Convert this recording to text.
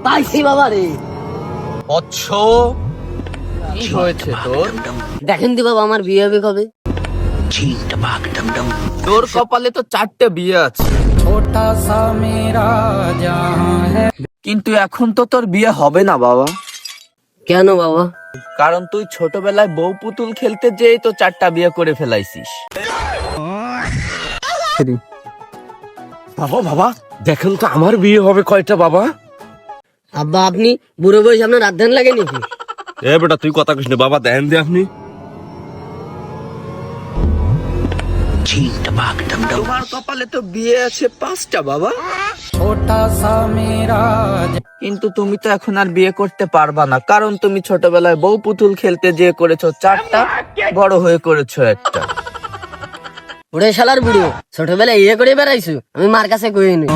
পাইছি বাবা রে। বৎস, কি হয়েছে তোর? দেখেন দি বাবা আমার বিয়ে হবে কবে? তোর কপালে তো 4টে বিয়ে আছে, কিন্তু এখন তো তোর বিয়ে হবে না বাবা। কেন বাবা? কারণ তুই ছোটবেলায় বউ পুতুল খেলতে যেই তো 4টা বিয়ে করে ফেলাইছিস। বাবা বাবা দেখেন তো আমার বিয়ে হবে কয়টা বাবা? আব্বা আপনি বুড়ো বয়স আপনার রাত ধান লাগে নাকি? এ বেটা তুই কথা কইস না বাবা, দেখেন দে আপনি। তোমার কপালে তো বিয়ে আছে 5টা বাবা, কিন্তু তুমি তো এখন আর বিয়ে করতে পারবা না, কারণ তুমি ছোটবেলায় বউ পুতুল খেলতে যেয়ে করেছো 4টা, বড় হয়ে করেছো 1টা। ওরে শালার বুড়ো, ছোটবেলায় ইয়ে করে বেড়াইছো, আমি মার কাছে কই নি।